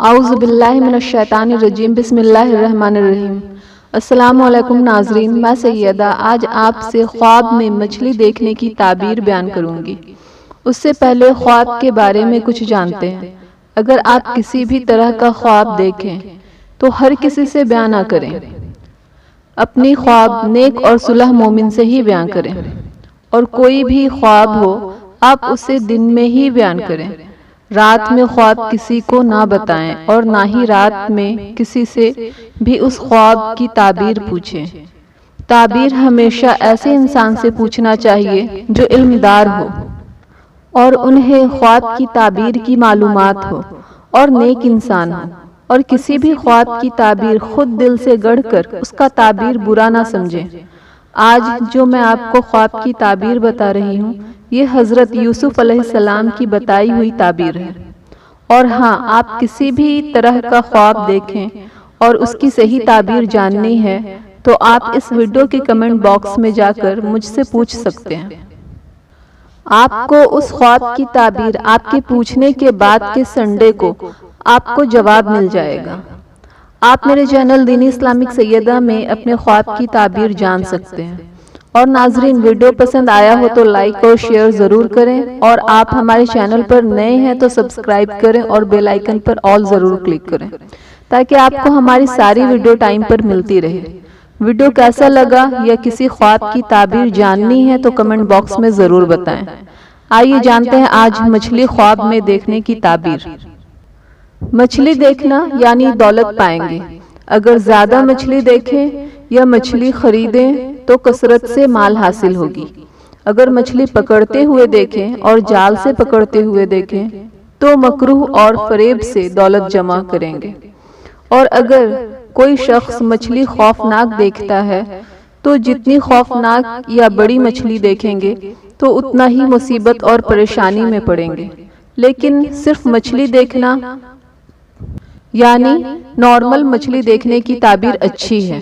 اعوذ باللہ من الشیطان الرجیم بسم اللہ الرحمن الرحیم۔ السلام علیکم ناظرین، میں سیدہ آج آپ سے خواب میں مچھلی دیکھنے کی تعبیر بیان کروں گی۔ اس سے پہلے خواب کے بارے میں کچھ جانتے ہیں۔ اگر آپ کسی بھی طرح کا خواب دیکھیں تو ہر کسی سے بیان نہ کریں۔ اپنی خواب نیک اور صالح مومن سے ہی بیان کریں، اور کوئی بھی خواب ہو آپ اسے دن میں ہی بیان کریں۔ رات میں خواب کسی کو نہ بتائیں اور نہ ہی رات میں کسی سے بھی اس خواب کی تعبیر پوچھیں۔ تعبیر ہمیشہ ایسے انسان سے پوچھنا چاہیے جو علمدار ہو اور انہیں خواب کی تعبیر کی معلومات ہو اور نیک انسان ہو، اور کسی بھی خواب کی تعبیر خود دل سے گڑھ کر اس کا تعبیر برا نہ سمجھیں۔ آج جو میں آپ کو خواب کی تعبیر بتا رہی ہوں یہ حضرت یوسف علیہ السلام کی بتائی ہوئی تعبیر ہے۔ اور ہاں، آپ کسی بھی طرح کا خواب دیکھیں اور اس کی صحیح تعبیر جاننی ہے تو آپ اس ویڈیو کے کمنٹ باکس میں جا کر مجھ سے پوچھ سکتے ہیں۔ آپ کو اس خواب کی تعبیر آپ کے پوچھنے کے بعد کے سنڈے کو آپ کو جواب مل جائے گا۔ آپ میرے چینل دینی اسلامک سیدہ میں اپنے خواب کی تعبیر جان سکتے ہیں۔ اور ناظرین، ویڈیو پسند آیا ہو تو لائک اور شیئر ضرور کریں، اور آپ ہمارے چینل پر نئے ہیں تو سبسکرائب کریں اور بیل آئیکن پر آل ضرور کلک کریں تاکہ آپ کو ہماری ساری ویڈیو ٹائم پر ملتی رہے۔ ویڈیو کیسا لگا یا کسی خواب کی تعبیر جاننی ہے تو کمنٹ باکس میں ضرور بتائیں۔ آئیے جانتے ہیں آج مچھلی خواب میں دیکھنے کی تعبیر۔ مچھلی دیکھنا یعنی دولت پائیں گے۔ اگر زیادہ مچھلی دیکھیں یا مچھلی خریدیں تو کثرت سے مال حاصل ہوگی۔ اگر مچھلی پکڑتے ہوئے دیکھیں اور جال سے پکڑتے ہوئے دیکھیں تو مکروہ اور فریب سے دولت جمع کریں گے۔ اور اگر کوئی شخص مچھلی خوفناک دیکھتا ہے تو جتنی خوفناک یا بڑی مچھلی دیکھیں گے تو اتنا ہی مصیبت اور پریشانی میں پڑیں گے۔ لیکن صرف مچھلی دیکھنا یعنی نارمل مچھلی دیکھنے کی تعبیر اچھی ہے۔